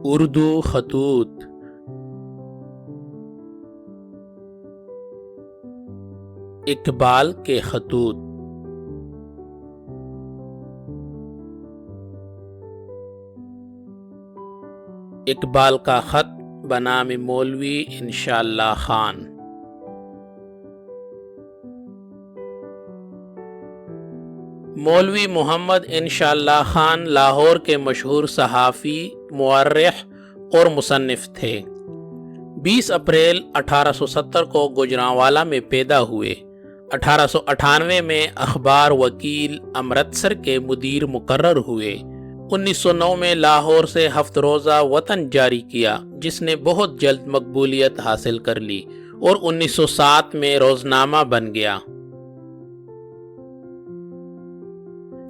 اردو خطوط۔ اقبال کے خطوط۔ اقبال کا خط بنام مولوی انشاءاللہ خان۔ مولوی محمد انشاءاللہ خان لاہور کے مشہور صحافی، مورخ اور مصنف تھے۔ 20 اپریل 1870 کو گوجرانوالا میں پیدا ہوئے۔ 1898 میں اخبار وکیل امرتسر کے مدیر مقرر ہوئے۔ 1909 میں لاہور سے ہفت روزہ وطن جاری کیا، جس نے بہت جلد مقبولیت حاصل کر لی اور 1907 میں روزنامہ بن گیا۔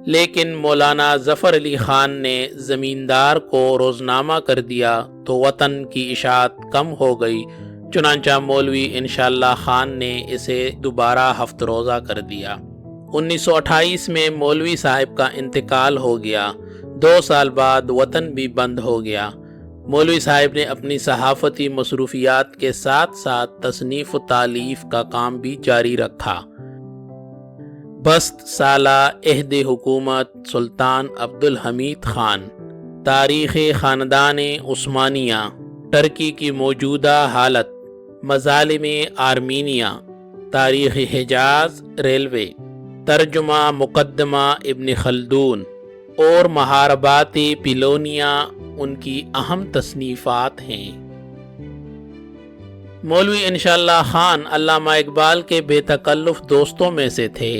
لیکن مولانا ظفر علی خان نے زمیندار کو روزنامہ کر دیا تو وطن کی اشاعت کم ہو گئی، چنانچہ مولوی انشاءاللہ خان نے اسے دوبارہ ہفت روزہ کر دیا۔ 1928 میں مولوی صاحب کا انتقال ہو گیا۔ 2 سال بعد وطن بھی بند ہو گیا۔ مولوی صاحب نے اپنی صحافتی مصروفیات کے ساتھ ساتھ تصنیف و تالیف کا کام بھی جاری رکھا۔ بست سالہ عہد حکومت سلطان عبدالحمید خان، تاریخ خاندان عثمانیہ، ترکی کی موجودہ حالت، مظالم آرمینیہ، تاریخ حجاز ریلوے، ترجمہ مقدمہ ابن خلدون اور محاربات پیلونیا ان کی اہم تصنیفات ہیں۔ مولوی انشاءاللہ خان علامہ اقبال کے بے تکلف دوستوں میں سے تھے۔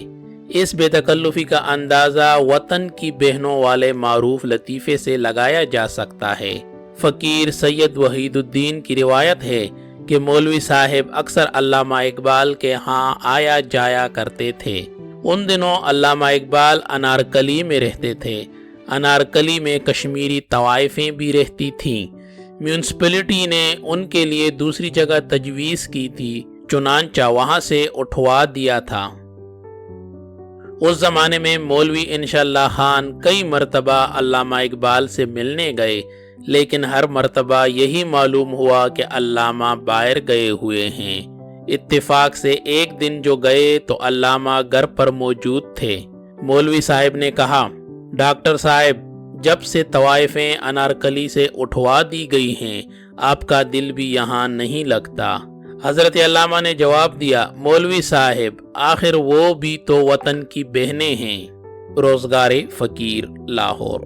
اس بے تکلفی کا اندازہ وطن کی بہنوں والے معروف لطیفے سے لگایا جا سکتا ہے۔ فقیر سید وحید الدین کی روایت ہے کہ مولوی صاحب اکثر علامہ اقبال کے ہاں آیا جایا کرتے تھے۔ ان دنوں علامہ اقبال انارکلی میں رہتے تھے۔ انارکلی میں کشمیری طوائفیں بھی رہتی تھیں۔ میونسپلٹی نے ان کے لیے دوسری جگہ تجویز کی تھی، چنانچہ وہاں سے اٹھوا دیا تھا۔ اس زمانے میں مولوی انشاءاللہ خان کئی مرتبہ علامہ اقبال سے ملنے گئے، لیکن ہر مرتبہ یہی معلوم ہوا کہ علامہ باہر گئے ہوئے ہیں۔ اتفاق سے ایک دن جو گئے تو علامہ گھر پر موجود تھے۔ مولوی صاحب نے کہا، ڈاکٹر صاحب، جب سے طوائفیں انارکلی سے اٹھوا دی گئی ہیں، آپ کا دل بھی یہاں نہیں لگتا۔ حضرت علامہ نے جواب دیا، مولوی صاحب، آخر وہ بھی تو وطن کی بہنیں ہیں۔ روزگار فقیر، لاہور۔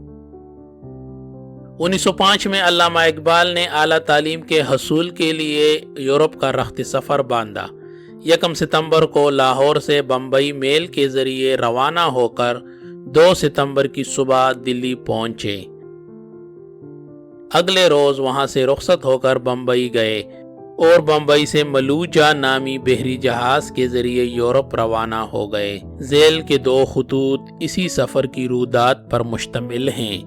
1905 میں علامہ اقبال نے اعلیٰ تعلیم کے حصول کے لیے یورپ کا رخت سفر باندھا۔ 1 ستمبر کو لاہور سے بمبئی میل کے ذریعے روانہ ہو کر 2 ستمبر کی صبح دلی پہنچے۔ اگلے روز وہاں سے رخصت ہو کر بمبئی گئے اور بمبئی سے ملوجہ نامی بحری جہاز کے ذریعے یورپ روانہ ہو گئے۔ ذیل کے 2 خطوط اسی سفر کی رویداد پر مشتمل ہیں۔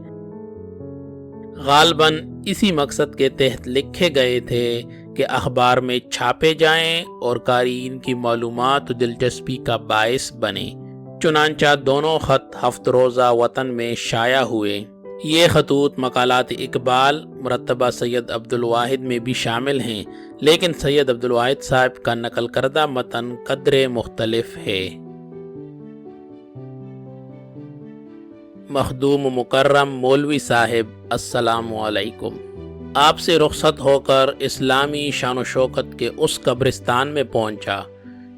غالباً اسی مقصد کے تحت لکھے گئے تھے کہ اخبار میں چھاپے جائیں اور قارئین کی معلومات و دلچسپی کا باعث بنے۔ چنانچہ دونوں خط ہفت روزہ وطن میں شائع ہوئے۔ یہ خطوط مقالات اقبال مرتبہ سید عبدالواحد میں بھی شامل ہیں، لیکن سید عبدالواحد صاحب کا نقل کردہ متن قدرے مختلف ہے۔ مخدوم مکرم مولوی صاحب، السلام علیکم۔ آپ سے رخصت ہو کر اسلامی شان و شوکت کے اس قبرستان میں پہنچا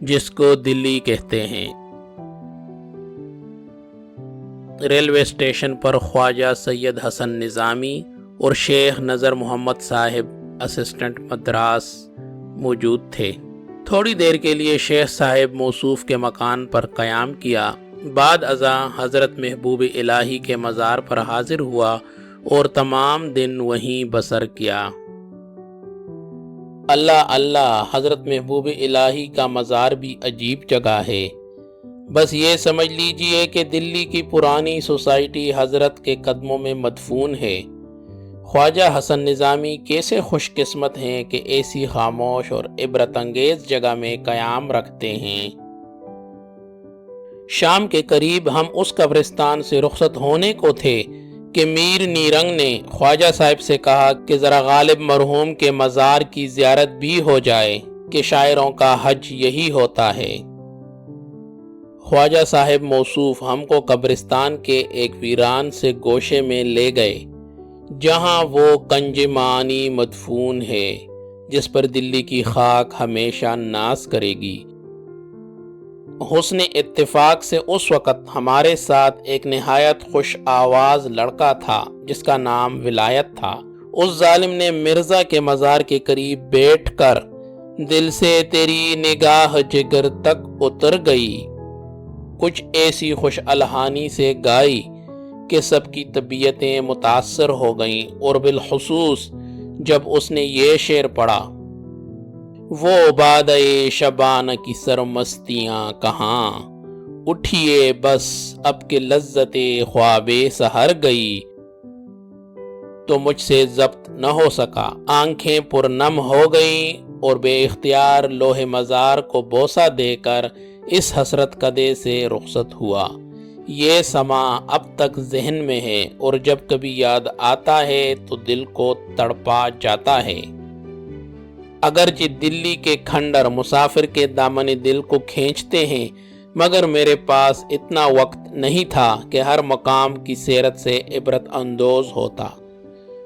جس کو دلی کہتے ہیں۔ ریلوے اسٹیشن پر خواجہ سید حسن نظامی اور شیخ نظر محمد صاحب اسسٹنٹ مدراس موجود تھے۔ تھوڑی دیر کے لیے شیخ صاحب موصوف کے مکان پر قیام کیا، بعد ازاں حضرت محبوب الہی کے مزار پر حاضر ہوا اور تمام دن وہیں بسر کیا۔ اللہ اللہ، حضرت محبوب الہی کا مزار بھی عجیب جگہ ہے۔ بس یہ سمجھ لیجئے کہ دلی کی پرانی سوسائٹی حضرت کے قدموں میں مدفون ہے۔ خواجہ حسن نظامی کیسے خوش قسمت ہیں کہ ایسی خاموش اور عبرت انگیز جگہ میں قیام رکھتے ہیں۔ شام کے قریب ہم اس قبرستان سے رخصت ہونے کو تھے کہ میر نیرنگ نے خواجہ صاحب سے کہا کہ ذرا غالب مرحوم کے مزار کی زیارت بھی ہو جائے کہ شاعروں کا حج یہی ہوتا ہے۔ خواجہ صاحب موصوف ہم کو قبرستان کے ایک ویران سے گوشے میں لے گئے جہاں وہ کنج معانی مدفون ہے جس پر دلی کی خاک ہمیشہ ناز کرے گی۔ حسن اتفاق سے اس وقت ہمارے ساتھ ایک نہایت خوش آواز لڑکا تھا جس کا نام ولایت تھا۔ اس ظالم نے مرزا کے مزار کے قریب بیٹھ کر دل سے تیری نگاہ جگر تک اتر گئی کچھ ایسی خوش الحانی سے گائی کہ سب کی طبیعتیں متاثر ہو گئیں، اور بالخصوص جب اس نے یہ شعر پڑھا، وہ بادئے شبانہ کی سرمستیاں کہاں، اٹھیے بس اب کے لذت خواب سحر گئی، تو مجھ سے ضبط نہ ہو سکا، آنکھیں پرنم ہو گئیں اور بے اختیار لوح مزار کو بوسہ دے کر اس حسرت کدے سے رخصت ہوا۔ یہ سما اب تک ذہن میں ہے اور جب کبھی یاد آتا ہے تو دل کو تڑپا جاتا ہے۔ اگرچہ دلی کے کھنڈر مسافر کے دامن دل کو کھینچتے ہیں، مگر میرے پاس اتنا وقت نہیں تھا کہ ہر مقام کی سیرت سے عبرت اندوز ہوتا۔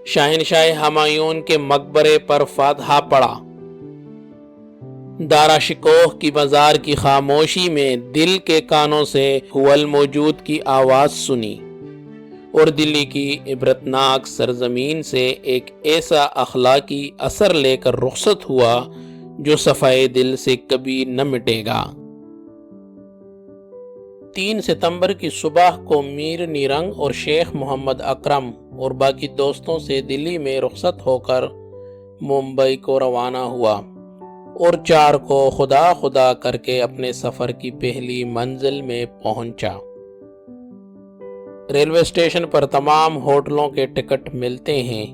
شہنشاہ ہمایون کے مقبرے پر فاتحہ پڑھا، دارا شکوہ کی مزار کی خاموشی میں دل کے کانوں سے هو الموجود کی آواز سنی، اور دلی کی عبرتناک سرزمین سے ایک ایسا اخلاقی اثر لے کر رخصت ہوا جو صفائے دل سے کبھی نہ مٹے گا۔ 3 ستمبر کی صبح کو میر نیرنگ اور شیخ محمد اکرم اور باقی دوستوں سے دلی میں رخصت ہو کر ممبئی کو روانہ ہوا، اور 4 کو خدا خدا کر کے اپنے سفر کی پہلی منزل میں پہنچا۔ ریلوے اسٹیشن پر تمام ہوٹلوں کے ٹکٹ ملتے ہیں،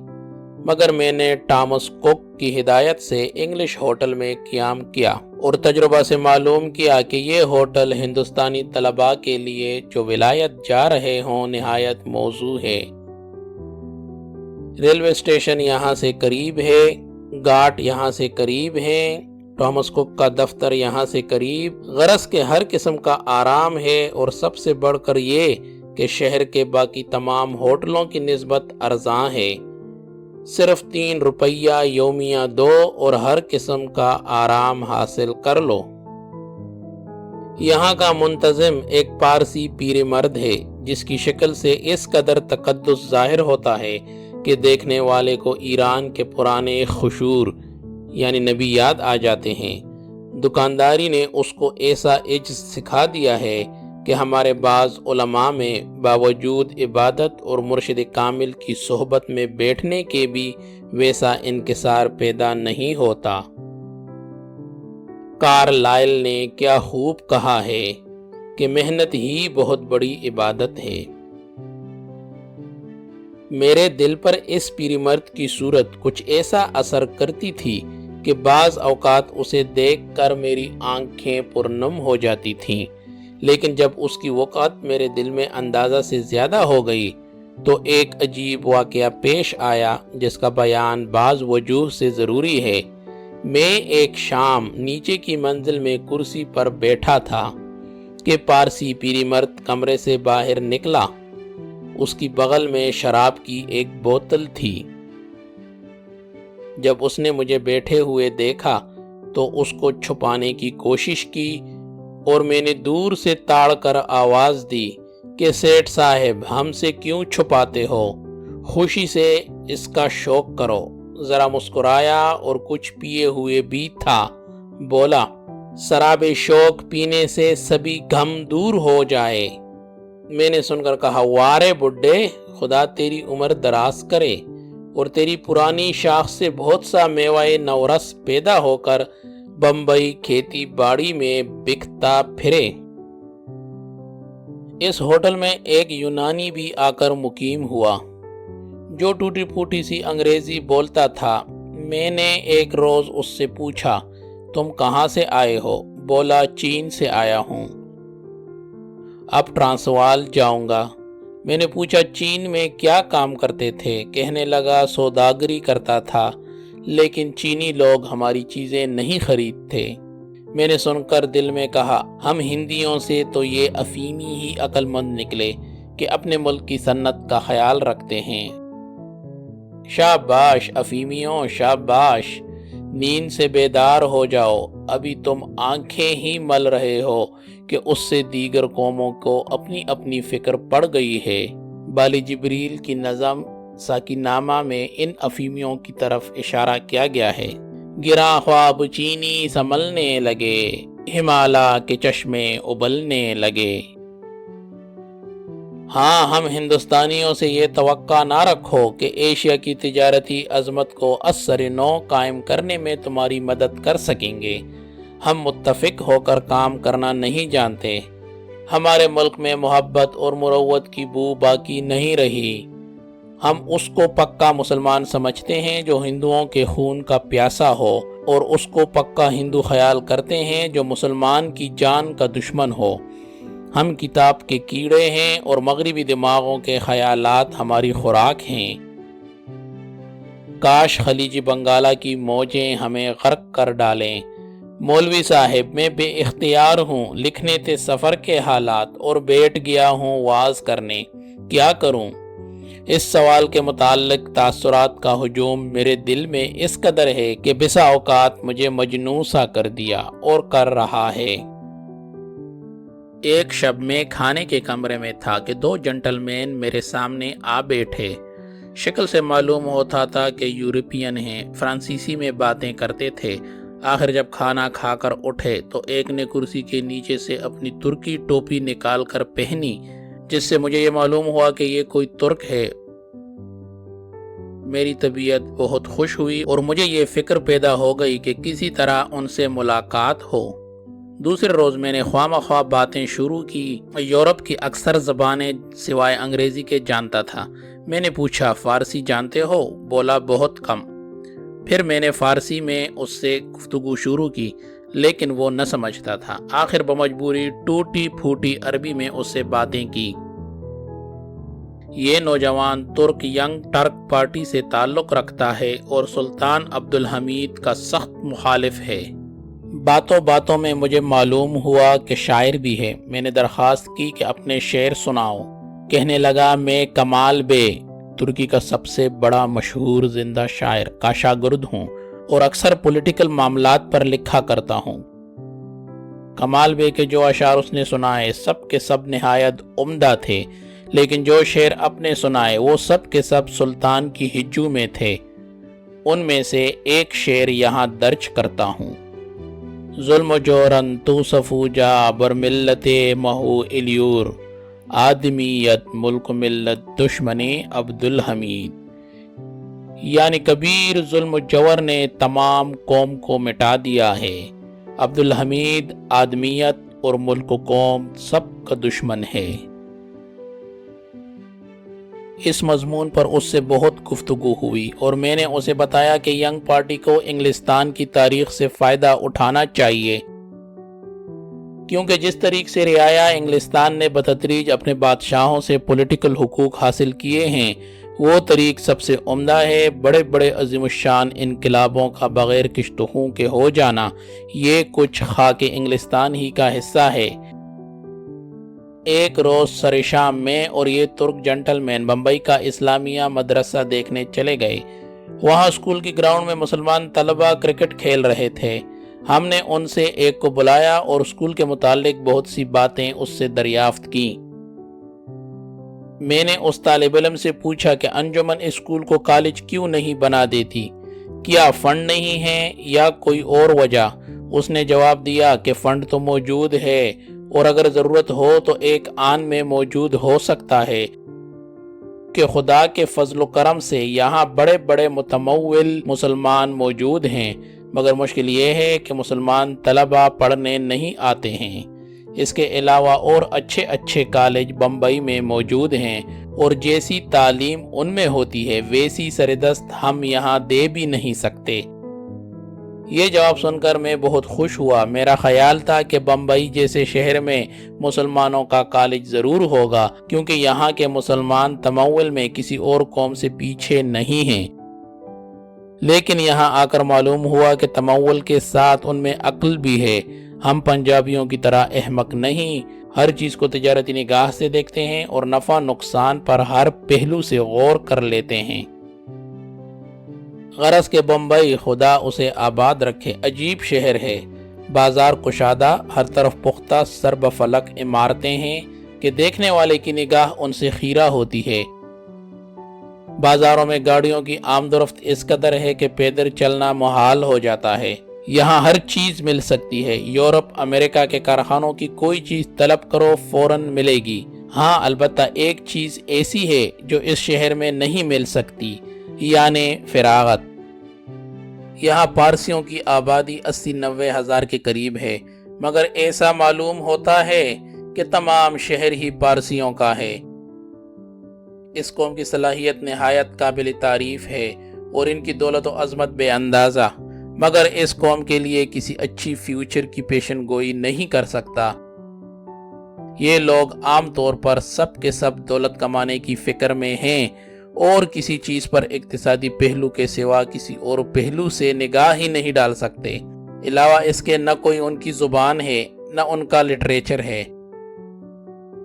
مگر میں نے ٹامس کک کی ہدایت سے انگلش ہوٹل میں قیام کیا اور تجربہ سے معلوم کیا کہ یہ ہوٹل ہندوستانی طلباء کے لیے جو ولایت جا رہے ہوں نہایت موزوں ہے۔ ریلوے اسٹیشن یہاں سے قریب ہے، گھاٹ یہاں سے قریب ہے، ٹامس کک کا دفتر یہاں سے قریب، غرض کے ہر قسم کا آرام ہے، اور سب سے بڑھ کر یہ کہ شہر کے باقی تمام ہوٹلوں کی نسبت ارزاں ہے، صرف 3 روپیہ یومیہ دو اور ہر قسم کا آرام حاصل کر لو۔ یہاں کا منتظم ایک پارسی پیر مرد ہے جس کی شکل سے اس قدر تقدس ظاہر ہوتا ہے کہ دیکھنے والے کو ایران کے پرانے خشور یعنی نبی یاد آ جاتے ہیں۔ دکانداری نے اس کو ایسا عجز سکھا دیا ہے کہ ہمارے بعض علماء میں باوجود عبادت اور مرشد کامل کی صحبت میں بیٹھنے کے بھی ویسا انکسار پیدا نہیں ہوتا۔ کارلائل نے کیا خوب کہا ہے کہ محنت ہی بہت بڑی عبادت ہے۔ میرے دل پر اس پیری مرد کی صورت کچھ ایسا اثر کرتی تھی کہ بعض اوقات اسے دیکھ کر میری آنکھیں پرنم ہو جاتی تھیں، لیکن جب اس کی وقعت میرے دل میں اندازہ سے زیادہ ہو گئی تو ایک عجیب واقعہ پیش آیا جس کا بیان بعض وجوہ سے ضروری ہے۔ میں ایک شام نیچے کی منزل میں کرسی پر بیٹھا تھا کہ پارسی پیری مرد کمرے سے باہر نکلا۔ اس کی بغل میں شراب کی ایک بوتل تھی۔ جب اس نے مجھے بیٹھے ہوئے دیکھا تو اس کو چھپانے کی کوشش کی، اور میں نے دور سے تاڑ کر آواز دی کہ سیٹھ صاحب ہم سے کیوں چھپاتے ہو، خوشی سے اس کا شوق کرو۔ ذرا مسکرایا اور کچھ پیے ہوئے بھی تھا، بولا شراب شوق پینے سے سبھی غم دور ہو جائے۔ میں نے سن کر کہا وارے بڈھے، خدا تیری عمر دراز کرے اور تیری پرانی شاخ سے بہت سا میوہ نورس پیدا ہو کر بمبئی کھیتی باڑی میں بکتا پھرے۔ اس ہوٹل میں ایک یونانی بھی آ کر مقیم ہوا جو ٹوٹی پھوٹی سی انگریزی بولتا تھا۔ میں نے ایک روز اس سے پوچھا تم کہاں سے آئے ہو؟ بولا چین سے آیا ہوں، اب ٹرانسوال جاؤں گا۔ میں نے پوچھا چین میں کیا کام کرتے تھے؟ کہنے لگا سوداگری کرتا تھا، لیکن چینی لوگ ہماری چیزیں نہیں خریدتے۔ میں نے سن کر دل میں کہا ہم ہندیوں سے تو یہ افیمی ہی عقل مند نکلے کہ اپنے ملک کی صنعت کا خیال رکھتے ہیں۔ شاباش افیمیوں شاباش، نیند سے بیدار ہو جاؤ، ابھی تم آنکھیں ہی مل رہے ہو کہ اس سے دیگر قوموں کو اپنی اپنی فکر پڑ گئی ہے۔ بالی جبریل کی نظم ساکنامہ میں ان افیمیوں کی طرف اشارہ کیا گیا ہے۔ گرا خواب چینی سنبھلنے لگے، ہمالا کے چشمے ابلنے لگے۔ ہاں، ہم ہندوستانیوں سے یہ توقع نہ رکھو کہ ایشیا کی تجارتی عظمت کو ازسر نو قائم کرنے میں تمہاری مدد کر سکیں گے۔ ہم متفق ہو کر کام کرنا نہیں جانتے۔ ہمارے ملک میں محبت اور مروت کی بو باقی نہیں رہی۔ ہم اس کو پکا مسلمان سمجھتے ہیں جو ہندوؤں کے خون کا پیاسا ہو، اور اس کو پکا ہندو خیال کرتے ہیں جو مسلمان کی جان کا دشمن ہو۔ ہم کتاب کے کیڑے ہیں اور مغربی دماغوں کے خیالات ہماری خوراک ہیں۔ کاش خلیج بنگالہ کی موجیں ہمیں غرق کر ڈالیں۔ مولوی صاحب میں بے اختیار ہوں، لکھنے تھے سفر کے حالات اور بیٹھ گیا ہوں واز کرنے، کیا کروں؟ اس سوال کے متعلق تاثرات کا ہجوم میرے دل میں اس قدر ہے کہ بسا اوقات مجھے مجنون سا کر دیا اور کر رہا ہے۔ ایک شب میں کھانے کے کمرے میں تھا کہ دو جنٹل مین میرے سامنے آ بیٹھے۔ شکل سے معلوم ہوتا تھا کہ یورپین ہیں، فرانسیسی میں باتیں کرتے تھے۔ آخر جب کھانا کھا کر اٹھے تو ایک نے کرسی کے نیچے سے اپنی ترکی ٹوپی نکال کر پہنی، جس سے مجھے یہ معلوم ہوا کہ یہ کوئی ترک ہے۔ میری طبیعت بہت خوش ہوئی اور مجھے یہ فکر پیدا ہو گئی کہ کسی طرح ان سے ملاقات ہو۔ دوسرے روز میں نے خواہ مخواہ باتیں شروع کی۔ یورپ کی اکثر زبانیں سوائے انگریزی کے جانتا تھا۔ میں نے پوچھا فارسی جانتے ہو؟ بولا بہت کم۔ پھر میں نے فارسی میں اس سے گفتگو شروع کی، لیکن وہ نہ سمجھتا تھا۔ آخر بمجبوری ٹوٹی پھوٹی عربی میں اس سے باتیں کی۔ یہ نوجوان ترک ینگ ٹرک پارٹی سے تعلق رکھتا ہے اور سلطان عبدالحمید کا سخت مخالف ہے۔ باتوں باتوں میں مجھے معلوم ہوا کہ شاعر بھی ہے۔ میں نے درخواست کی کہ اپنے شعر سناؤ۔ کہنے لگا میں کمال بے، ترکی کا سب سے بڑا مشہور زندہ شاعر کا شاگرد ہوں اور اکثر پولیٹیکل معاملات پر لکھا کرتا ہوں۔ کمال بے کے جو اشعار اس نے سنائے سب کے سب نہایت عمدہ تھے، لیکن جو شعر اپنے سنائے وہ سب کے سب سلطان کی ہجو میں تھے۔ ان میں سے ایک شعر یہاں درج کرتا ہوں۔ ظلم و جورن تو سفوجا بر ملت مہو الیور، آدمیت ملک ملت دشمنی عبدالحمید۔ یعنی کبیر ظلم و جور نے تمام قوم کو مٹا دیا ہے۔ عبدالحمید آدمیت اور ملک و قوم سب کا دشمن ہے۔ اس مضمون پر اس سے بہت گفتگو ہوئی اور میں نے اسے بتایا کہ ینگ پارٹی کو انگلستان کی تاریخ سے فائدہ اٹھانا چاہیے، کیونکہ جس طریقے سے رعایا انگلستان نے بتدریج اپنے بادشاہوں سے پولیٹیکل حقوق حاصل کیے ہیں، وہ طریق سب سے عمدہ ہے۔ بڑے بڑے عظیم الشان انقلابوں کا بغیر کشت خوں کے ہو جانا، یہ کچھ خاک انگلستان ہی کا حصہ ہے۔ ایک روز سر شام میں اور یہ ترک جنٹل مین بمبئی کا اسلامیہ مدرسہ دیکھنے چلے گئے۔ وہاں اسکول کی گراؤنڈ میں مسلمان طلبہ کرکٹ کھیل رہے تھے۔ ہم نے ان سے ایک کو بلایا اور اسکول کے متعلق بہت سی باتیں اس سے دریافت کی۔ میں نے اس طالب علم سے پوچھا کہ انجمن اسکول کو کالج کیوں نہیں بنا دیتی؟ کیا فنڈ نہیں ہے یا کوئی اور وجہ؟ اس نے جواب دیا کہ فنڈ تو موجود ہے اور اگر ضرورت ہو تو ایک آن میں موجود ہو سکتا ہے، کہ خدا کے فضل و کرم سے یہاں بڑے بڑے متمول مسلمان موجود ہیں، مگر مشکل یہ ہے کہ مسلمان طلبہ پڑھنے نہیں آتے ہیں۔ اس کے علاوہ اور اچھے اچھے کالج بمبئی میں موجود ہیں اور جیسی تعلیم ان میں ہوتی ہے ویسی سردست ہم یہاں دے بھی نہیں سکتے۔ یہ جواب سن کر میں بہت خوش ہوا۔ میرا خیال تھا کہ بمبئی جیسے شہر میں مسلمانوں کا کالج ضرور ہوگا، کیونکہ یہاں کے مسلمان تمول میں کسی اور قوم سے پیچھے نہیں ہیں۔ لیکن یہاں آ کر معلوم ہوا کہ تمول کے ساتھ ان میں عقل بھی ہے۔ ہم پنجابیوں کی طرح احمق نہیں، ہر چیز کو تجارتی نگاہ سے دیکھتے ہیں اور نفع نقصان پر ہر پہلو سے غور کر لیتے ہیں۔ غرض کہ بمبئی خدا اسے آباد رکھے عجیب شہر ہے۔ بازار کشادہ، ہر طرف پختہ سرب فلک عمارتیں ہیں کہ دیکھنے والے کی نگاہ ان سے خیرہ ہوتی ہے۔ بازاروں میں گاڑیوں کی آمد و رفت اس قدر ہے کہ پیدل چلنا محال ہو جاتا ہے۔ یہاں ہر چیز مل سکتی ہے۔ یورپ امریکہ کے کارخانوں کی کوئی چیز طلب کرو فوراً ملے گی۔ ہاں البتہ ایک چیز ایسی ہے جو اس شہر میں نہیں مل سکتی، یعنی فراغت۔ یہاں پارسیوں کی آبادی 80-90 ہزار کے قریب ہے، مگر ایسا معلوم ہوتا ہے کہ تمام شہر ہی پارسیوں کا ہے۔ اس قوم کی صلاحیت نہایت قابل تعریف ہے اور ان کی دولت و عظمت بے اندازہ، مگر اس قوم کے لیے کسی اچھی فیوچر کی پیشن گوئی نہیں کر سکتا۔ یہ لوگ عام طور پر سب کے سب دولت کمانے کی فکر میں ہیں اور کسی چیز پر اقتصادی پہلو کے سوا کسی اور پہلو سے نگاہ ہی نہیں ڈال سکتے۔ علاوہ اس کے نہ کوئی ان کی زبان ہے نہ ان کا لٹریچر ہے،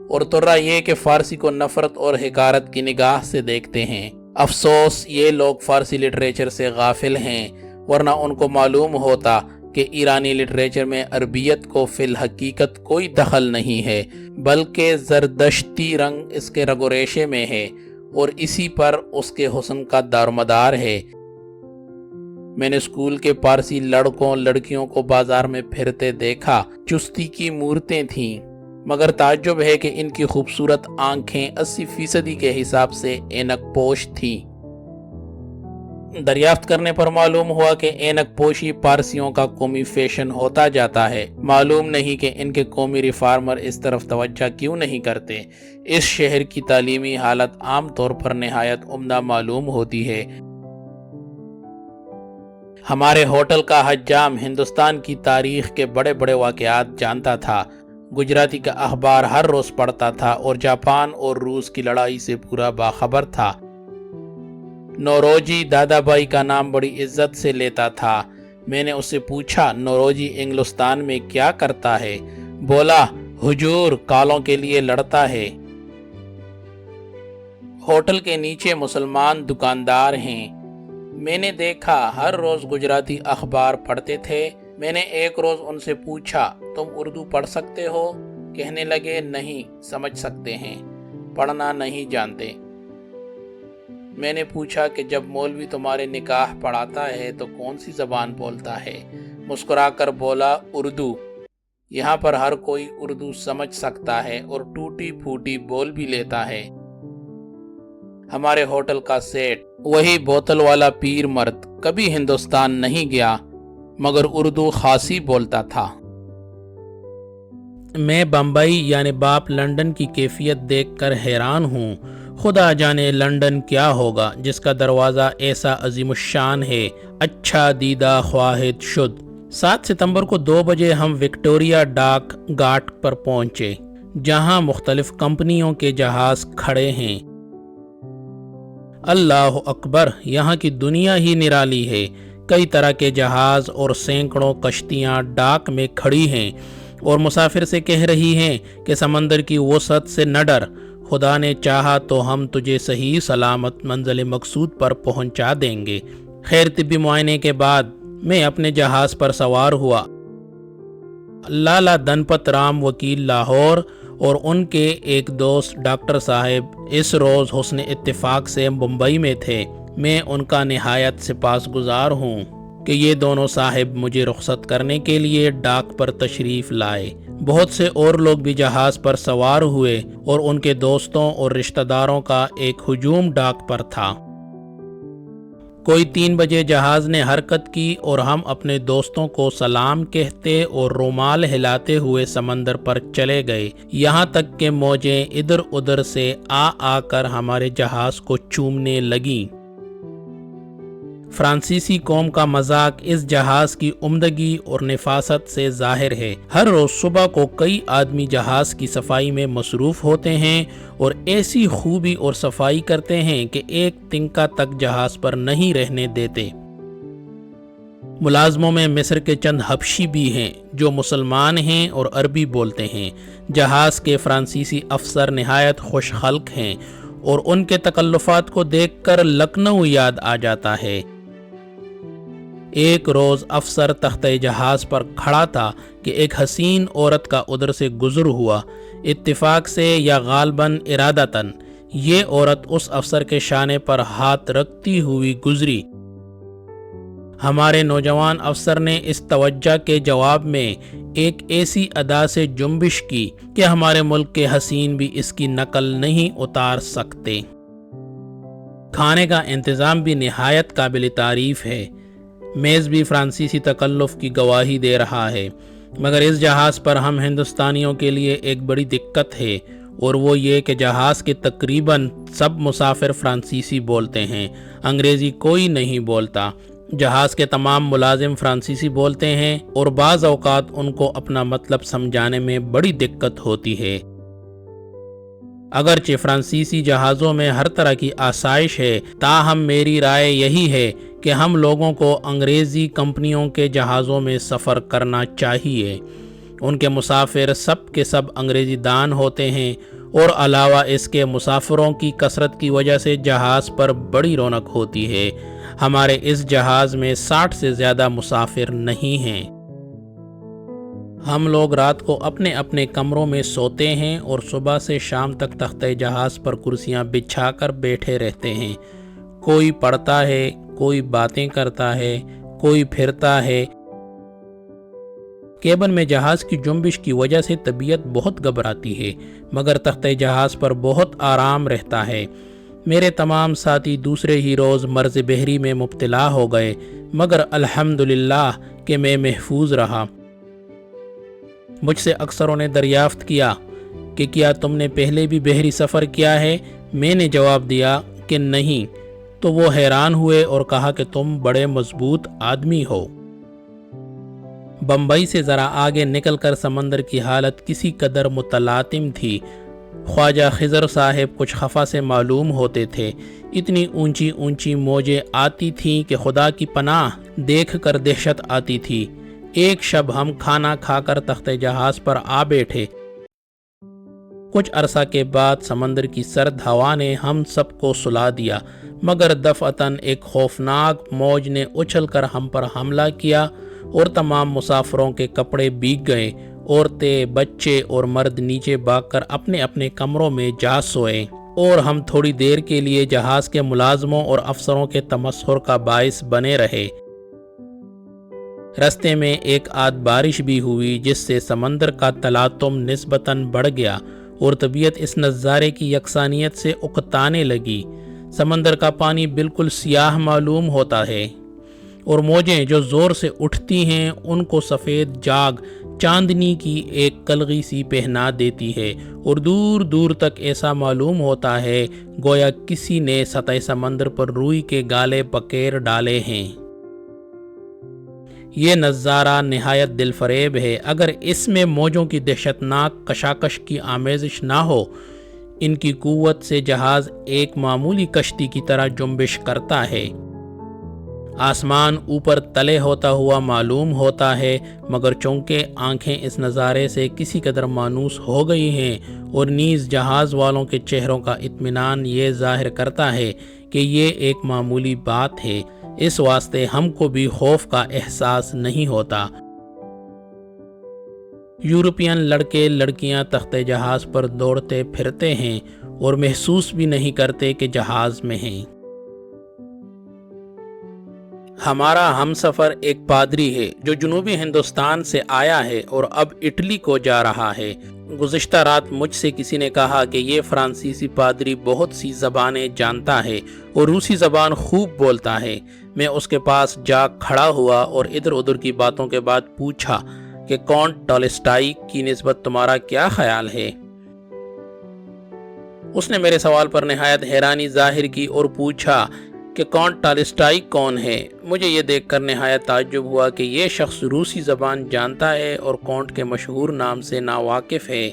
اور ترا یہ کہ فارسی کو نفرت اور حقارت کی نگاہ سے دیکھتے ہیں۔ افسوس یہ لوگ فارسی لٹریچر سے غافل ہیں، ورنہ ان کو معلوم ہوتا کہ ایرانی لٹریچر میں عربیت کو فی الحقیقت کوئی دخل نہیں ہے، بلکہ زردشتی رنگ اس کے رگ و ریشے میں ہے اور اسی پر اس کے حسن کا دارومدار ہے۔ میں نے اسکول کے پارسی لڑکوں لڑکیوں کو بازار میں پھرتے دیکھا، چستی کی مورتیں تھیں، مگر تعجب ہے کہ ان کی خوبصورت آنکھیں 80% کے حساب سے اینک پوش تھیں۔ دریافت کرنے پر معلوم ہوا کہ اینک پوشی پارسیوں کا قومی فیشن ہوتا جاتا ہے۔ معلوم نہیں کہ ان کے قومی ریفارمر اس طرف توجہ کیوں نہیں کرتے۔ اس شہر کی تعلیمی حالت عام طور پر نہایت عمدہ معلوم ہوتی ہے۔ ہمارے ہوٹل کا حجام ہندوستان کی تاریخ کے بڑے بڑے واقعات جانتا تھا، گجراتی کا اخبار ہر روز پڑھتا تھا اور جاپان اور روس کی لڑائی سے پورا باخبر تھا۔ نوروجی دادا بھائی کا نام بڑی عزت سے لیتا تھا۔ میں نے اس سے پوچھا نوروجی انگلستان میں کیا کرتا ہے؟ بولا حضور کالوں کے لیے لڑتا ہے۔ ہوٹل کے نیچے مسلمان دکاندار ہیں، میں نے دیکھا ہر روز گجراتی اخبار پڑھتے تھے۔ میں نے ایک روز ان سے پوچھا تم اردو پڑھ سکتے ہو؟ کہنے لگے نہیں، سمجھ سکتے ہیں، پڑھنا نہیں جانتے۔ میں نے پوچھا کہ جب مولوی تمہارے نکاح پڑھاتا ہے تو کون سی زبان بولتا ہے؟ مسکرا کر بولا اردو۔ یہاں پر ہر کوئی اردو سمجھ سکتا ہے اور ٹوٹی پھوٹی بول بھی لیتا ہے۔ ہمارے ہوٹل کا سیٹ، وہی بوتل والا پیر مرد، کبھی ہندوستان نہیں گیا مگر اردو خاصی بولتا تھا۔ میں بمبئی یعنی باپ لندن کی کیفیت دیکھ کر حیران ہوں۔ خدا جانے لندن کیا ہوگا جس کا دروازہ ایسا عظیم الشان ہے، اچھا دیدہ خواہد شد۔ 7 ستمبر کو 2 بجے ہم وکٹوریا ڈاک گھاٹ پر پہنچے، جہاں مختلف کمپنیوں کے جہاز کھڑے ہیں۔ اللہ اکبر، یہاں کی دنیا ہی نرالی ہے۔ کئی طرح کے جہاز اور سینکڑوں کشتیاں ڈاک میں کھڑی ہیں اور مسافر سے کہہ رہی ہیں کہ سمندر کی وسعت سے نہ ڈر، خدا نے چاہا تو ہم تجھے صحیح سلامت منزل مقصود پر پہنچا دیں گے۔ خیر طبی معائنے کے بعد میں اپنے جہاز پر سوار ہوا۔ لالا دنپت رام وکیل لاہور اور ان کے ایک دوست ڈاکٹر صاحب اس روز حسن اتفاق سے ممبئی میں تھے۔ میں ان کا نہایت سپاسگزار ہوں کہ یہ دونوں صاحب مجھے رخصت کرنے کے لیے ڈاک پر تشریف لائے۔ بہت سے اور لوگ بھی جہاز پر سوار ہوئے اور ان کے دوستوں اور رشتہ داروں کا ایک ہجوم ڈاک پر تھا۔ کوئی 3 بجے جہاز نے حرکت کی اور ہم اپنے دوستوں کو سلام کہتے اور رومال ہلاتے ہوئے سمندر پر چلے گئے، یہاں تک کہ موجیں ادھر ادھر سے آ کر ہمارے جہاز کو چومنے لگیں۔ فرانسیسی قوم کا مذاق اس جہاز کی عمدگی اور نفاست سے ظاہر ہے۔ ہر روز صبح کو کئی آدمی جہاز کی صفائی میں مصروف ہوتے ہیں اور ایسی خوبی اور صفائی کرتے ہیں کہ ایک تنکا تک جہاز پر نہیں رہنے دیتے۔ ملازموں میں مصر کے چند حبشی بھی ہیں جو مسلمان ہیں اور عربی بولتے ہیں۔ جہاز کے فرانسیسی افسر نہایت خوش خلق ہیں اور ان کے تکلفات کو دیکھ کر لکھنؤ یاد آ جاتا ہے۔ ایک روز افسر تختہ جہاز پر کھڑا تھا کہ ایک حسین عورت کا ادھر سے گزر ہوا۔ اتفاق سے یا غالباً ارادتاً یہ عورت اس افسر کے شانے پر ہاتھ رکھتی ہوئی گزری۔ ہمارے نوجوان افسر نے اس توجہ کے جواب میں ایک ایسی ادا سے جنبش کی کہ ہمارے ملک کے حسین بھی اس کی نقل نہیں اتار سکتے۔ کھانے کا انتظام بھی نہایت قابل تعریف ہے۔ میز بھی فرانسیسی تکلف کی گواہی دے رہا ہے، مگر اس جہاز پر ہم ہندوستانیوں کے لیے ایک بڑی دقت ہے، اور وہ یہ کہ جہاز کے تقریباً سب مسافر فرانسیسی بولتے ہیں، انگریزی کوئی نہیں بولتا۔ جہاز کے تمام ملازم فرانسیسی بولتے ہیں اور بعض اوقات ان کو اپنا مطلب سمجھانے میں بڑی دقت ہوتی ہے۔ اگرچہ فرانسیسی جہازوں میں ہر طرح کی آسائش ہے، تاہم میری رائے یہی ہے کہ ہم لوگوں کو انگریزی کمپنیوں کے جہازوں میں سفر کرنا چاہیے۔ ان کے مسافر سب کے سب انگریزی دان ہوتے ہیں، اور علاوہ اس کے مسافروں کی کثرت کی وجہ سے جہاز پر بڑی رونق ہوتی ہے۔ ہمارے اس جہاز میں 60 سے زیادہ مسافر نہیں ہیں۔ ہم لوگ رات کو اپنے اپنے کمروں میں سوتے ہیں اور صبح سے شام تک تختہ جہاز پر کرسیاں بچھا کر بیٹھے رہتے ہیں۔ کوئی پڑھتا ہے، کوئی باتیں کرتا ہے، کوئی پھرتا ہے۔ کیبن میں جہاز کی جنبش کی وجہ سے طبیعت بہت گھبراتی ہے، مگر تختہ جہاز پر بہت آرام رہتا ہے۔ میرے تمام ساتھی دوسرے ہی روز مرض بحری میں مبتلا ہو گئے، مگر الحمدللہ کہ میں محفوظ رہا۔ مجھ سے اکثروں نے دریافت کیا کہ کیا تم نے پہلے بھی بحری سفر کیا ہے؟ میں نے جواب دیا کہ نہیں، تو وہ حیران ہوئے اور کہا کہ تم بڑے مضبوط آدمی ہو۔ بمبئی سے ذرا آگے نکل کر سمندر کی حالت کسی قدر متلاطم تھی۔ خواجہ خضر صاحب کچھ خفا سے معلوم ہوتے تھے۔ اتنی اونچی اونچی موجیں آتی تھیں کہ خدا کی پناہ دیکھ کر دہشت آتی تھی۔ ایک شب ہم کھانا کھا کر تختہ جہاز پر آ بیٹھے۔ کچھ عرصہ کے بعد سمندر کی سرد ہوا نے ہم سب کو سلا دیا، مگر دفعتاً ایک خوفناک موج نے اچھل کر ہم پر حملہ کیا اور تمام مسافروں کے کپڑے بھیگ گئے۔ عورتیں، بچے اور مرد نیچے بھاگ کر اپنے اپنے کمروں میں جا سوئے، اور ہم تھوڑی دیر کے لیے جہاز کے ملازموں اور افسروں کے تمسخر کا باعث بنے رہے۔ رستے میں ایک آدھ بارش بھی ہوئی، جس سے سمندر کا تلاطم نسبتاً بڑھ گیا اور طبیعت اس نظارے کی یکسانیت سے اکتانے لگی۔ سمندر کا پانی بالکل سیاہ معلوم ہوتا ہے، اور موجیں جو زور سے اٹھتی ہیں ان کو سفید جاگ چاندنی کی ایک کلغی سی پہنا دیتی ہے، اور دور دور تک ایسا معلوم ہوتا ہے گویا کسی نے سطح سمندر پر روئی کے گالے بکیر ڈالے ہیں۔ یہ نظارہ نہایت دل فریب ہے۔ اگر اس میں موجوں کی دہشتناک کشاکش کی آمیزش نہ ہو، ان کی قوت سے جہاز ایک معمولی کشتی کی طرح جنبش کرتا ہے۔ آسمان اوپر تلے ہوتا ہوا معلوم ہوتا ہے، مگر چونکہ آنکھیں اس نظارے سے کسی قدر مانوس ہو گئی ہیں، اور نیز جہاز والوں کے چہروں کا اطمینان یہ ظاہر کرتا ہے کہ یہ ایک معمولی بات ہے، اس واسطے ہم کو بھی خوف کا احساس نہیں ہوتا۔ یورپین لڑکے لڑکیاں تختہ جہاز پر دوڑتے پھرتے ہیں اور محسوس بھی نہیں کرتے کہ جہاز میں ہیں۔ ہمارا ہم سفر ایک پادری ہے جو جنوبی ہندوستان سے آیا ہے اور اب اٹلی کو جا رہا ہے۔ گزشتہ رات مجھ سے کسی نے کہا کہ یہ فرانسیسی پادری بہت سی زبانیں جانتا ہے اور روسی زبان خوب بولتا ہے۔ میں اس کے پاس جا کھڑا ہوا اور ادھر ادھر کی باتوں کے بعد پوچھا کہ کونٹ ٹالسٹائی کی نسبت تمہارا کیا خیال ہے؟ اس نے میرے سوال پر نہایت حیرانی ظاہر کی اور پوچھا کہ کونٹ ٹالسٹائی کون ہے۔ مجھے یہ دیکھ کر نہایت تعجب ہوا کہ یہ شخص روسی زبان جانتا ہے اور کونٹ کے مشہور نام سے ناواقف ہے۔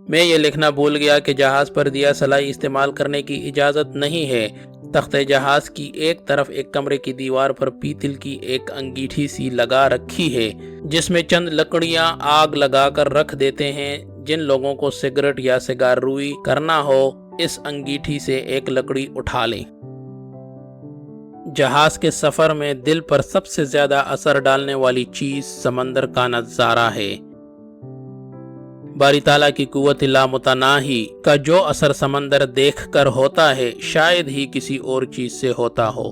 میں یہ لکھنا بھول گیا کہ جہاز پر دیا سلائی استعمال کرنے کی اجازت نہیں ہے۔ تختہ جہاز کی ایک طرف ایک کمرے کی دیوار پر پیتل کی ایک انگیٹھی سی لگا رکھی ہے، جس میں چند لکڑیاں آگ لگا کر رکھ دیتے ہیں۔ جن لوگوں کو سگریٹ یا سگار روئی کرنا ہو اس انگیٹھی سے ایک لکڑی اٹھا لیں۔ جہاز کے سفر میں دل پر سب سے زیادہ اثر ڈالنے والی چیز سمندر کا نظارہ ہے۔ باری تعالیٰ کی قوت لامتناہی کا جو اثر سمندر دیکھ کر ہوتا ہے شاید ہی کسی اور چیز سے ہوتا ہو۔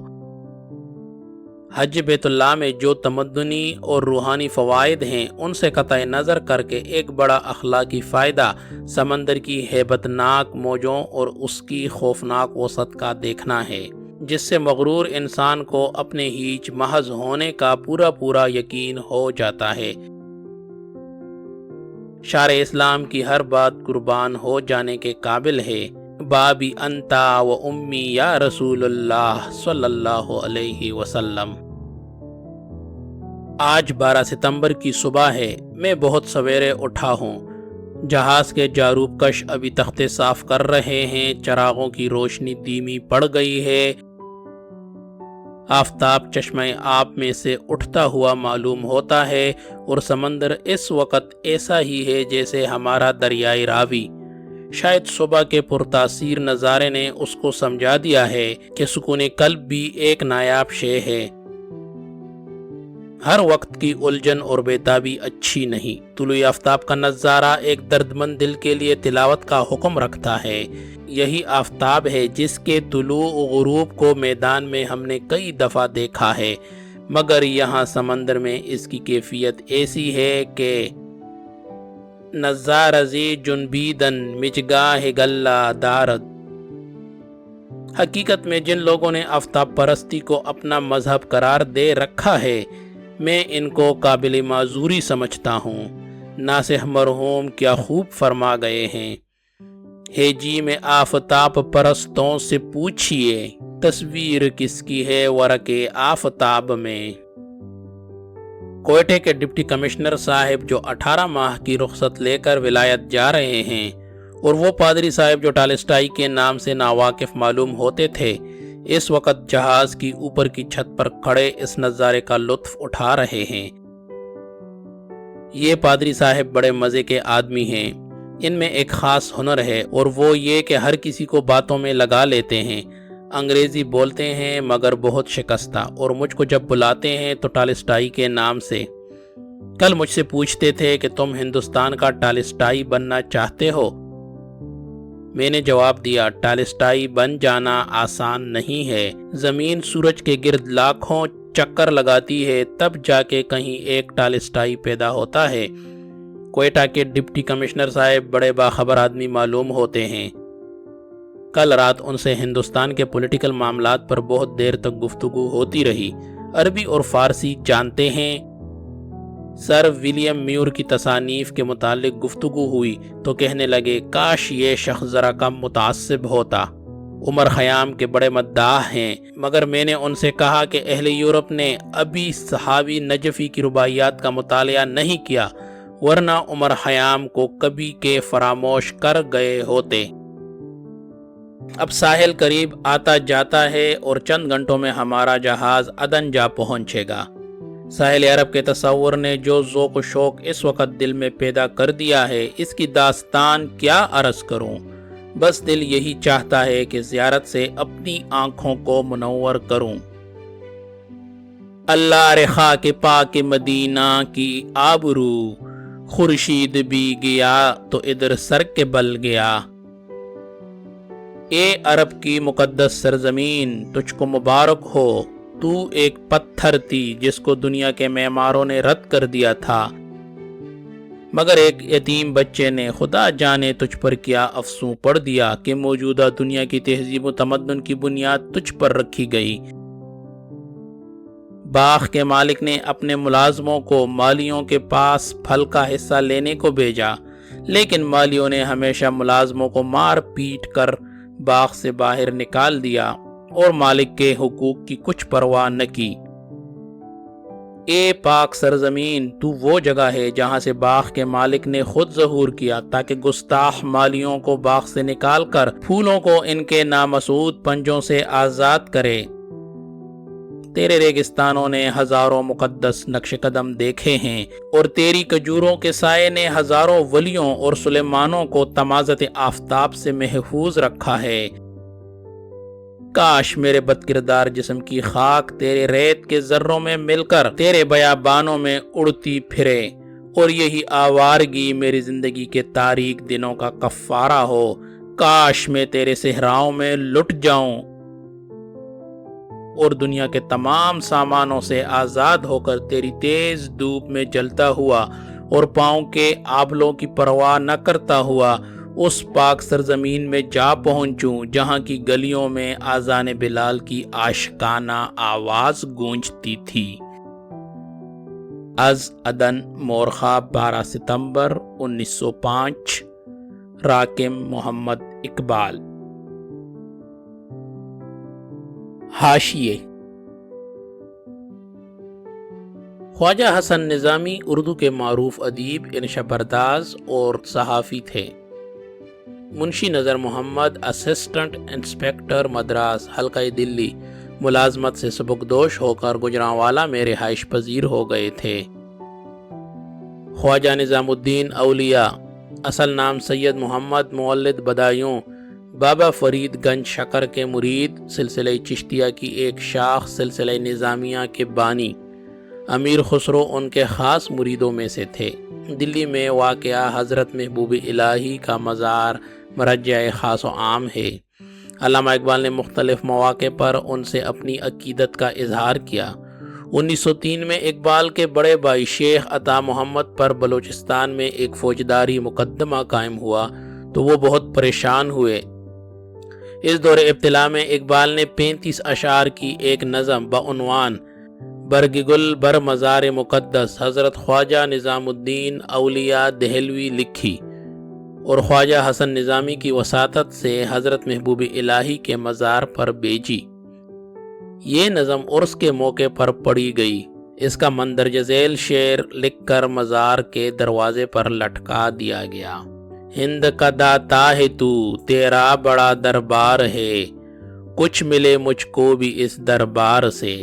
حج بیت اللہ میں جو تمدنی اور روحانی فوائد ہیں ان سے قطع نظر کر کے ایک بڑا اخلاقی فائدہ سمندر کی ہیبت ناک موجوں اور اس کی خوفناک وسعت کا دیکھنا ہے، جس سے مغرور انسان کو اپنے ہیچ محض ہونے کا پورا یقین ہو جاتا ہے۔ شار اسلام کی ہر بات قربان ہو جانے کے قابل ہے۔ بابی انتا و امی یا رسول اللہ صلی اللہ علیہ وسلم۔ آج 12 ستمبر کی صبح ہے۔ میں بہت سویرے اٹھا ہوں۔ جہاز کے جاروب کش ابھی تختے صاف کر رہے ہیں۔ چراغوں کی روشنی دھیمی پڑ گئی ہے۔ آفتاب چشمہ آب میں سے اٹھتا ہوا معلوم ہوتا ہے اور سمندر اس وقت ایسا ہی ہے جیسے ہمارا دریائے راوی۔ شاید صبح کے پرتاثیر نظارے نے اس کو سمجھا دیا ہے کہ سکون قلب بھی ایک نایاب شے ہے۔ ہر وقت کی الجھن اور بیتابی اچھی نہیں۔ طلوع آفتاب کا نظارہ ایک دردمند دل کے لیے تلاوت کا حکم رکھتا ہے۔ یہی آفتاب ہے جس کے طلوع و غروب کو میدان میں ہم نے کئی دفعہ دیکھا ہے، مگر یہاں سمندر میں اس کی کیفیت ایسی ہے کہ نظار زی جنبیدن مجگاہ گلہ دارد۔ حقیقت میں جن لوگوں نے آفتاب پرستی کو اپنا مذہب قرار دے رکھا ہے میں ان کو قابل معذوری سمجھتا ہوں۔ ناصح مرحوم کیا خوب فرما گئے ہیں، ہے جی میں آفتاب پرستوں سے پوچھئے، تصویر کس کی ہے ورق آفتاب میں۔ کوئٹے کے ڈپٹی کمشنر صاحب جو 18 ماہ کی رخصت لے کر ولایت جا رہے ہیں، اور وہ پادری صاحب جو ٹالسٹائی کے نام سے ناواقف معلوم ہوتے تھے، اس وقت جہاز کی اوپر کی چھت پر کھڑے اس نظارے کا لطف اٹھا رہے ہیں۔ یہ پادری صاحب بڑے مزے کے آدمی ہیں۔ ان میں ایک خاص ہنر ہے اور وہ یہ کہ ہر کسی کو باتوں میں لگا لیتے ہیں۔ انگریزی بولتے ہیں مگر بہت شکستہ، اور مجھ کو جب بلاتے ہیں تو ٹالسٹائی کے نام سے۔ کل مجھ سے پوچھتے تھے کہ تم ہندوستان کا ٹالسٹائی بننا چاہتے ہو؟ میں نے جواب دیا، ٹالسٹائی بن جانا آسان نہیں ہے۔ زمین سورج کے گرد لاکھوں چکر لگاتی ہے، تب جا کے کہیں ایک ٹالسٹائی پیدا ہوتا ہے۔ کوئٹہ کے ڈپٹی کمشنر صاحب بڑے باخبر آدمی معلوم ہوتے ہیں۔ کل رات ان سے ہندوستان کے پولیٹیکل معاملات پر بہت دیر تک گفتگو ہوتی رہی۔ عربی اور فارسی جانتے ہیں۔ سر ولیم میور کی تصانیف کے متعلق گفتگو ہوئی تو کہنے لگے، کاش یہ شخص ذرا کم متعصب ہوتا۔ عمر خیام کے بڑے مداح ہیں، مگر میں نے ان سے کہا کہ اہل یورپ نے ابھی صحابی نجفی کی رباعیات کا مطالعہ نہیں کیا، ورنہ عمر خیام کو کبھی کے فراموش کر گئے ہوتے۔ اب ساحل قریب آتا جاتا ہے اور چند گھنٹوں میں ہمارا جہاز عدن جا پہنچے گا۔ ساحل عرب کے تصور نے جو ذوق و شوق اس وقت دل میں پیدا کر دیا ہے، اس کی داستان کیا عرض کروں۔ بس دل یہی چاہتا ہے کہ زیارت سے اپنی آنکھوں کو منور کروں۔ اللہ رخا کے پاک مدینہ کی آبرو، خورشید بھی گیا تو ادھر سر کے بل گیا۔ اے عرب کی مقدس سرزمین، تجھ کو مبارک ہو، تو ایک پتھر تھی جس کو دنیا کے معماروں نے رد کر دیا تھا، مگر ایک یتیم بچے نے خدا جانے تجھ پر کیا افسوں پڑ دیا کہ موجودہ دنیا کی تہذیب و تمدن کی بنیاد تجھ پر رکھی گئی۔ باغ کے مالک نے اپنے ملازموں کو مالیوں کے پاس پھل کا حصہ لینے کو بھیجا، لیکن مالیوں نے ہمیشہ ملازموں کو مار پیٹ کر باغ سے باہر نکال دیا۔ اور مالک کے حقوق کی کچھ پرواہ نہ کی۔ اے پاک سرزمین، تو وہ جگہ ہے جہاں سے باغ کے مالک نے خود ظہور کیا تاکہ گستاخ مالیوں کو باغ سے نکال کر پھولوں کو ان کے نامسعود پنجوں سے آزاد کرے۔ تیرے ریگستانوں نے ہزاروں مقدس نقش قدم دیکھے ہیں، اور تیری کجوروں کے سائے نے ہزاروں ولیوں اور سلیمانوں کو تمازت آفتاب سے محفوظ رکھا ہے۔ کاش میرے بد کردار جسم کی خاک تیرے ریت کے ذروں میں مل کر تیرے بیابانوں میں اڑتی پھرے، اور یہی آوارگی میری زندگی کے تاریک دنوں کا کفارہ ہو۔ کاش میں تیرے صحراؤں میں لٹ جاؤں اور دنیا کے تمام سامانوں سے آزاد ہو کر تیری تیز دھوپ میں جلتا ہوا اور پاؤں کے آبلوں کی پرواہ نہ کرتا ہوا اس پاک سرزمین میں جا پہنچوں جہاں کی گلیوں میں آذان بلال کی عاشقانہ آواز گونجتی تھی۔ از عدن مورخہ 12 ستمبر 1905 راکم محمد اقبال۔ حاشیے: خواجہ حسن نظامی اردو کے معروف ادیب، انشا پرداز اور صحافی تھے۔ منشی نظر محمد اسسٹنٹ انسپکٹر مدراس حلقہ دلی ملازمت سے سبکدوش ہو کر گجرانوالہ میں رہائش پذیر ہو گئے تھے۔ خواجہ نظام الدین اولیاء، اصل نام سید محمد مولد بدایوں، بابا فرید گنج شکر کے مرید، سلسلہ چشتیہ کی ایک شاخ سلسلہ نظامیہ کے بانی، امیر خسرو ان کے خاص مریدوں میں سے تھے۔ دلی میں واقع حضرت محبوب الہی کا مزار مرجع خاص و عام ہے۔ علامہ اقبال نے مختلف مواقع پر ان سے اپنی عقیدت کا اظہار کیا۔ 1903 میں اقبال کے بڑے بھائی شیخ عطا محمد پر بلوچستان میں ایک فوجداری مقدمہ قائم ہوا تو وہ بہت پریشان ہوئے۔ اس دور ابتلا میں اقبال نے 35 اشعار کی ایک نظم بعنوان برگ گل بر مزار مقدس حضرت خواجہ نظام الدین اولیاء دہلوی لکھی اور خواجہ حسن نظامی کی وساطت سے حضرت محبوب الہی کے مزار پر بھیجی۔ یہ نظم عرس کے موقع پر پڑھی گئی۔ اس کا مندرجہ ذیل شعر لکھ کر مزار کے دروازے پر لٹکا دیا گیا۔ ہند کا داتا ہے تو، تیرا بڑا دربار ہے، کچھ ملے مجھ کو بھی اس دربار سے۔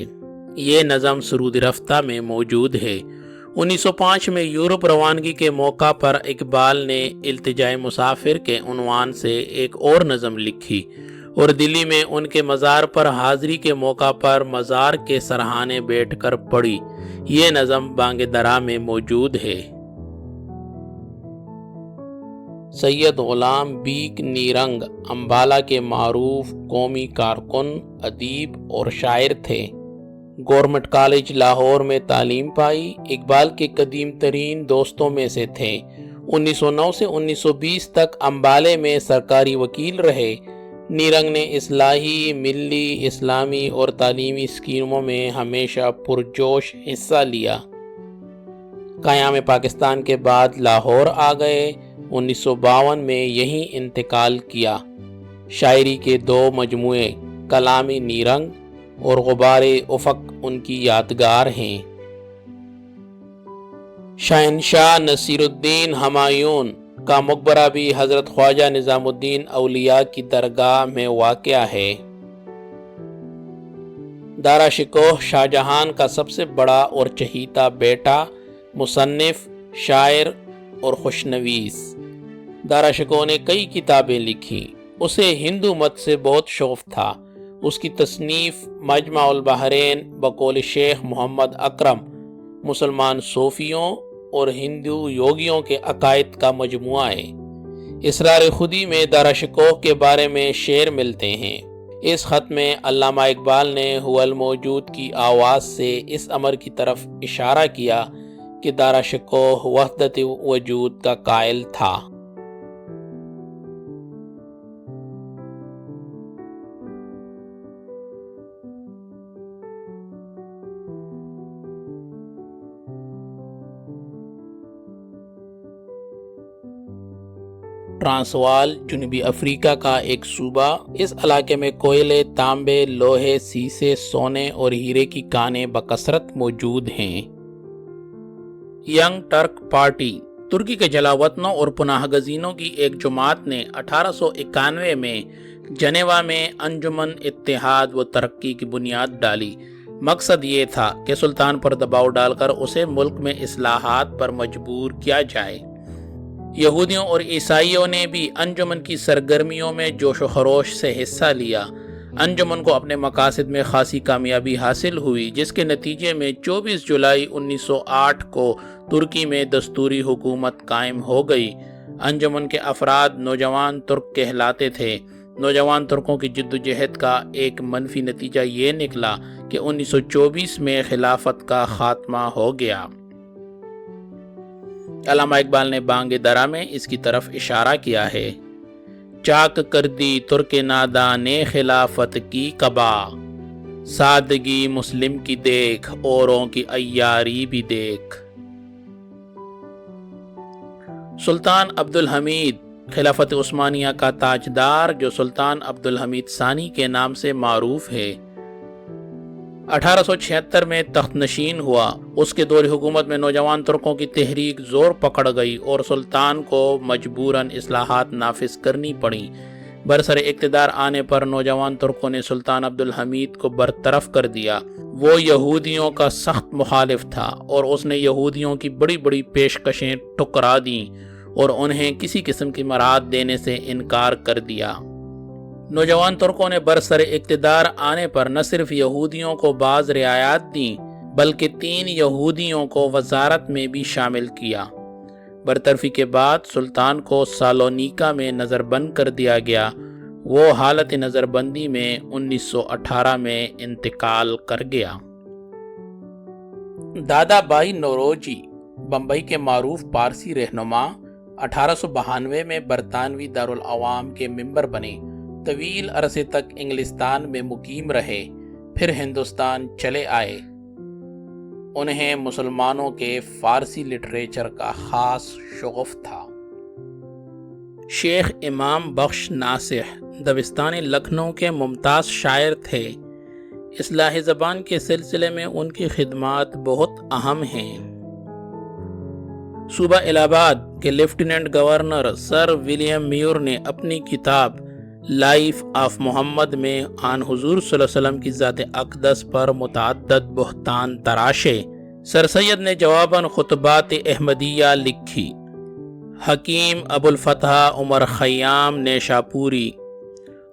یہ نظم سرود رفتہ میں موجود ہے۔ 1905 میں یورپ روانگی کے موقع پر اقبال نے التجائے مسافر کے عنوان سے ایک اور نظم لکھی اور دلی میں ان کے مزار پر حاضری کے موقع پر مزار کے سرہانے بیٹھ کر پڑھی۔ یہ نظم بانگ درا میں موجود ہے۔ سید غلام بیگ نیرنگ امبالہ کے معروف قومی کارکن، ادیب اور شاعر تھے۔ گورنمنٹ کالج لاہور میں تعلیم پائی۔ اقبال کے قدیم ترین دوستوں میں سے تھے۔ 1909 سے 1920 تک امبالے میں سرکاری وکیل رہے۔ نیرنگ نے اصلاحی، ملی، اسلامی اور تعلیمی اسکیموں میں ہمیشہ پرجوش حصہ لیا۔ قیام پاکستان کے بعد لاہور آ گئے۔ 1952 میں یہیں انتقال کیا۔ شاعری کے 2 مجموعے کلامی نیرنگ اور غبار افق ان کی یادگار ہیں۔ شہنشاہ نصیر الدین ہمایون کا مقبرہ بھی حضرت خواجہ نظام الدین اولیاء کی درگاہ میں واقع ہے۔ دارا شکوہ شاہ جہان کا سب سے بڑا اور چہیتا بیٹا، مصنف، شاعر اور خوشنویس۔ دارا شکوہ نے کئی کتابیں لکھی۔ اسے ہندو مت سے بہت شوق تھا۔ اس کی تصنیف مجمع البحرین بقول شیخ محمد اکرم مسلمان صوفیوں اور ہندو یوگیوں کے عقائد کا مجموعہ ہے۔ اسرار خودی میں دارا شکوہ کے بارے میں شعر ملتے ہیں۔ اس خط میں علامہ اقبال نے هو الموجود کی آواز سے اس امر کی طرف اشارہ کیا کہ دارا شکوہ وحدت وجود کا قائل تھا۔ ٹرانسوال جنوبی افریقہ کا ایک صوبہ۔ اس علاقے میں کوئلے، تانبے، لوہے، سیسے، سونے اور ہیرے کی کانیں بکثرت موجود ہیں۔ ینگ ٹرک پارٹی ترکی کے جلاوطنوں اور پناہ گزینوں کی ایک جماعت نے 1891 میں جنیوا میں انجمن اتحاد و ترقی کی بنیاد ڈالی۔ مقصد یہ تھا کہ سلطان پر دباؤ ڈال کر اسے ملک میں اصلاحات پر مجبور کیا جائے۔ یہودیوں اور عیسائیوں نے بھی انجمن کی سرگرمیوں میں جوش و خروش سے حصہ لیا۔ انجمن کو اپنے مقاصد میں خاصی کامیابی حاصل ہوئی، جس کے نتیجے میں 24 جولائی 1908 کو ترکی میں دستوری حکومت قائم ہو گئی۔ انجمن کے افراد نوجوان ترک کہلاتے تھے۔ نوجوان ترکوں کی جدوجہد کا ایک منفی نتیجہ یہ نکلا کہ 1924 میں خلافت کا خاتمہ ہو گیا۔ علامہ اقبال نے بانگ درا میں اس کی طرف اشارہ کیا ہے۔ چاک کر دی ترک ناداں نے خلافت کی قبا، سادگی مسلم کی دیکھ اوروں کی عیاری بھی دیکھ۔ سلطان عبدالحمید خلافت عثمانیہ کا تاجدار، جو سلطان عبدالحمید ثانی کے نام سے معروف ہے، 1876 میں تخت نشین ہوا۔ اس کے دور حکومت میں نوجوان ترکوں کی تحریک زور پکڑ گئی اور سلطان کو مجبوراً اصلاحات نافذ کرنی پڑیں۔ برسر اقتدار آنے پر نوجوان ترکوں نے سلطان عبدالحمید کو برطرف کر دیا۔ وہ یہودیوں کا سخت مخالف تھا اور اس نے یہودیوں کی بڑی بڑی پیشکشیں ٹھکرا دیں اور انہیں کسی قسم کی مراعات دینے سے انکار کر دیا۔ نوجوان ترکوں نے برسر اقتدار آنے پر نہ صرف یہودیوں کو بعض رعایات دیں بلکہ 3 یہودیوں کو وزارت میں بھی شامل کیا۔ برطرفی کے بعد سلطان کو سالونیکا میں نظر بند کر دیا گیا۔ وہ حالت نظر بندی میں 1918 میں انتقال کر گیا۔ دادا بھائی نوروجی بمبئی کے معروف پارسی رہنما 1892 میں برطانوی دارالعوام کے ممبر بنے۔ طویل عرصے تک انگلستان میں مقیم رہے، پھر ہندوستان چلے آئے۔ انہیں مسلمانوں کے فارسی لٹریچر کا خاص شغف تھا۔ شیخ امام بخش ناصح دبستان لکھنؤ کے ممتاز شاعر تھے۔ اصلاح زبان کے سلسلے میں ان کی خدمات بہت اہم ہیں۔ صوبہ الہ آباد کے lieutenant governor sir William Muir نے اپنی کتاب لائف آف محمد میں آن حضور صلی اللہ علیہ وسلم کی ذات اقدس پر متعدد بہتان تراشے۔ سر سید نے جواباً خطبات احمدیہ لکھی۔ حکیم ابو الفتح عمر خیام نیشاپوری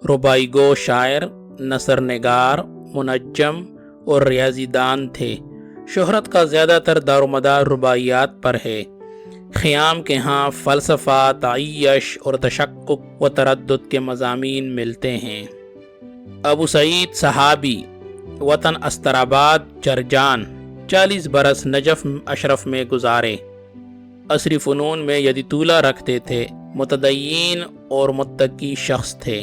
ربائی گو شاعر، نثر نگار، منجم اور ریاضی دان تھے۔ شہرت کا زیادہ تر دار و مدار رباعیات پر ہے۔ خیام کے ہاں فلسفہ، تعیش اور تشکک و تردد کے مضامین ملتے ہیں۔ ابو سعید صحابی وطن استراباد جرجان 40 برس نجف اشرف میں گزارے۔ عصری فنون میں یدی طولہ رکھتے تھے، متدین اور متقی شخص تھے۔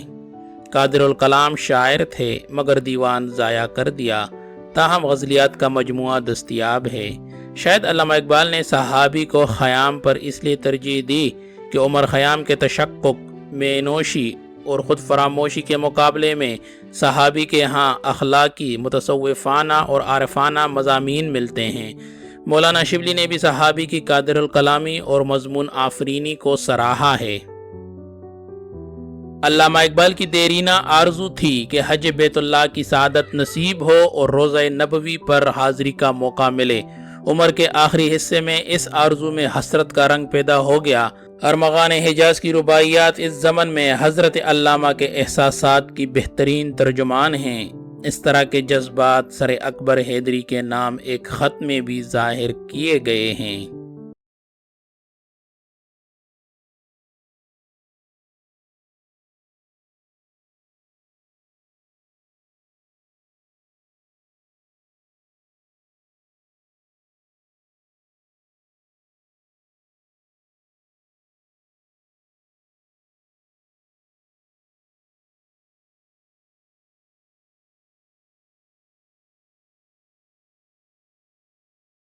قادر الکلام شاعر تھے مگر دیوان ضائع کر دیا، تاہم غزلیات کا مجموعہ دستیاب ہے۔ شاید علامہ اقبال نے صحابی کو خیام پر اس لیے ترجیح دی کہ عمر خیام کے تشکک، مینوشی اور خود فراموشی کے مقابلے میں صحابی کے ہاں اخلاقی، متصوفانہ اور عارفانہ مضامین ملتے ہیں۔ مولانا شبلی نے بھی صحابی کی قادر الکلامی اور مضمون آفرینی کو سراہا ہے۔ علامہ اقبال کی دیرینہ آرزو تھی کہ حج بیت اللہ کی سعادت نصیب ہو اور روضہ نبوی پر حاضری کا موقع ملے۔ عمر کے آخری حصے میں اس آرزو میں حسرت کا رنگ پیدا ہو گیا۔ ارمغان حجاز کی رباعیات اس زمن میں حضرت علامہ کے احساسات کی بہترین ترجمان ہیں۔ اس طرح کے جذبات سر اکبر حیدری کے نام ایک خط میں بھی ظاہر کیے گئے ہیں۔